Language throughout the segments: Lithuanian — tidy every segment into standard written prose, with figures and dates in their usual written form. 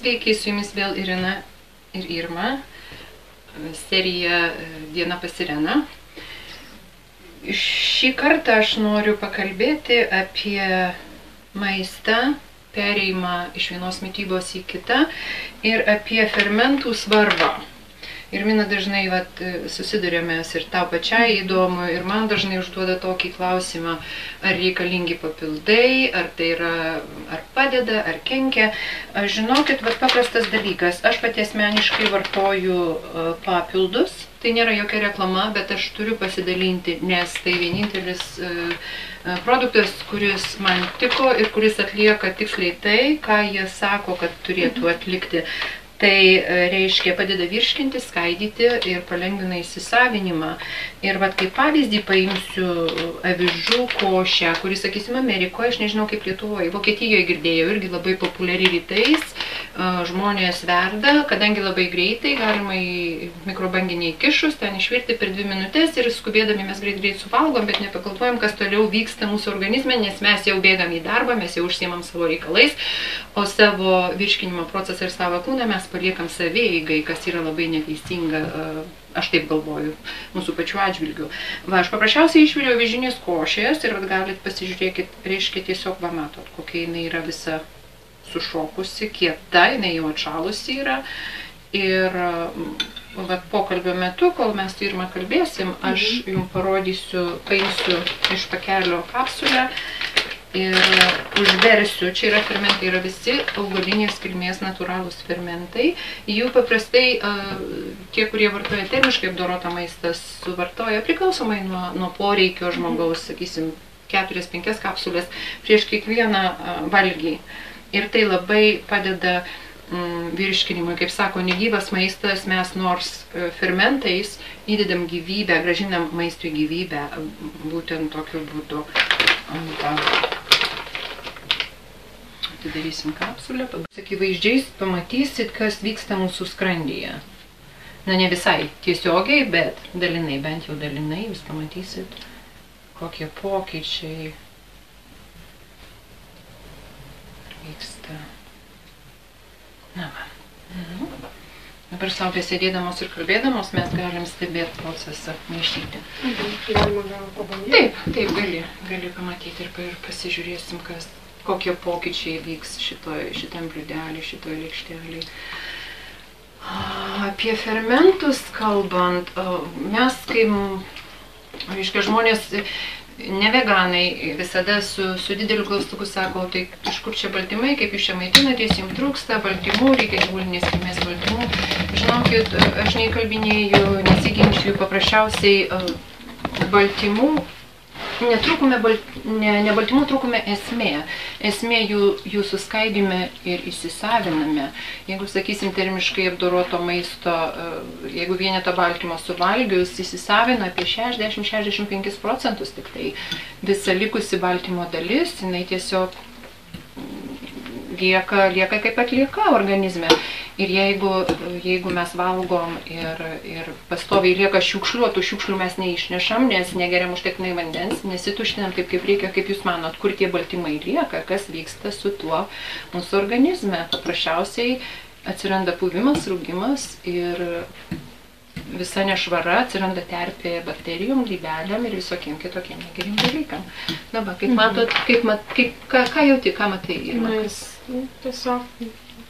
Sveiki, su jumis vėl Irina ir Irma, serija Diena pas Ireną. Šį kartą aš noriu pakalbėti apie maistą, perėjimą iš vienos mitybos į kitą ir apie fermentų svarbą. Ir Mina dažnai susidurėme ir tau pačiai įdomu, ir man dažnai užduoda tokį klausimą, ar reikalingi papildai, ar tai yra, ar padeda, ar kenkia. Žinokit, paprastas dalykas, aš pati asmeniškai vartoju papildus, tai nėra jokia reklama, bet aš turiu pasidalinti, nes tai vienintelis produktas, kuris man tiko ir kuris atlieka tiksliai tai, ką jie sako, kad turėtų atlikti. Tai reiškia padeda virškinti, skaidyti ir palengvina įsisavinimą. Ir kaip pavyzdį paimsiu avižų košę, kuris, sakysim, Amerikoje, aš nežinau kaip Lietuvoje, Vokietijoje girdėjau, irgi labai populiari rytais, žmonės verda, kadangi labai greitai, galima į mikrobanginį įkišus, ten išvirti per 2 minutės ir skubėdami mes greit suvalgom, bet nepagalvojam, kas toliau vyksta mūsų organizme, nes mes jau bėgam į darbą, mes jau užsiimam savo reikalais, o savo virškinimo procesą ir savo kūną mes paliekam savieigai, kas yra labai neteisinga, aš taip galvoju, mūsų pačių atžvilgių. Aš paprasčiausiai išviriau avižinės košės ir galit pasižiūrėkit, reiškia tiesiog, matot, kokia jinai yra visa sušokusi, kieta, jinai jau atšalusi yra. Ir pokalbio metu, kol mes su Irma kalbėsim, aš jums parodysiu, paimsiu iš pakelio kapsulę ir užversiu. Čia yra fermentai, yra visi augalinės kilmės natūralūs fermentai. Jų paprastai tie, kurie vartoja termiškai apdorotą maistą, suvartoja priklausomai nuo poreikio žmogaus, sakysim, 4-5 kapsulės prieš kiekvieną valgį. Ir tai labai padeda virškinimui. Kaip sako, negyvas maistas, mes nors fermentais įdedam gyvybę, gražinam maistui gyvybę, būtent tokiu būdu. Atidarysim kapsulę, akivaizdžiai pamatysit, kas vyksta mūsų skrandyje. Na, ne visai tiesiogiai, bet dalinai, bent jau dalinai, jūs pamatysit, kokie pokyčiai vyksta. Na va. Dabar savo besėdėdamos ir kalbėdamos mes galim stebėti procesą, maišyti. Galima gal pabandyti? Taip, gali pamatyti ir pasižiūrėsim, kokie pokyčiai vyks šitam bliūdelį, šitoj lėkštelį. Apie fermentus kalbant, mes kaip žmonės, ne veganai, visada su dideliu klaustuku sako, tai iš kur čia baltymai, kaip jūs čia maitinatės, jums trūksta baltymų, reikia gyvulinės kilmės baltymų. Žinokit, aš neįkalbinėju, nesiginčiu, paprasčiausiai baltymų, ne baltymų trūkume esmė. Esmė jų suskaidime ir įsisaviname. Jeigu, sakysim, termiškai apdoroto maisto, jeigu vienetą baltymo suvalgius, įsisavina apie 60-65% tik tai. Visa likusi baltymo dalis, jinai tiesiog lieka kaip atlieka organizme. Ir jeigu mes valgom ir pastoviai lieka šiukšlių, tų šiukšlių mes neišnešam, nes negeriam užtektinai vandens, nesituštinam taip, kaip reikia, kaip jūs manot, kur tie baltymai lieka, kas vyksta su tuo mūsų organizme. Paprasčiausiai atsiranda puvimas, rūgimas ir visa nešvara, atsiranda terpė bakterijom, grybeliam ir visokiem kitokiem negerim dalykam. Dabar, kaip matot, ką jauti, ką matai? Tiesiog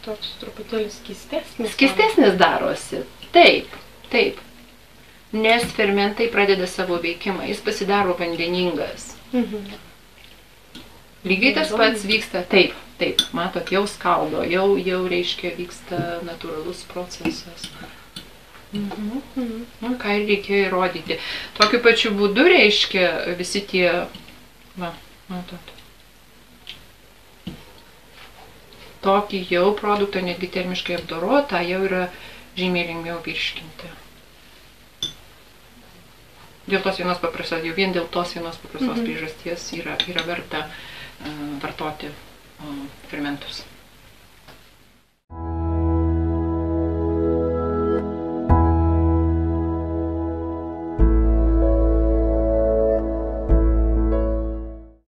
toks truputėlį skystesnis. Skystesnis darosi. Taip. Nes fermentai pradeda savo veikimą, jis pasidaro vandeningas. Lygiai tas pats vyksta, taip, matot, jau skaldo, jau reiškia vyksta natūralus procesas. Ką ir reikėjo įrodyti. Tokiu pačiu būdu reiškia visi tie, matot, tokį jau produktą, netgi termiškai apdorotą, jau yra žymiai lengviau virškinti. Dėl tos vienos paprastos, jau vien dėl tos vienos paprastos priežasties yra verta vartoti fermentus.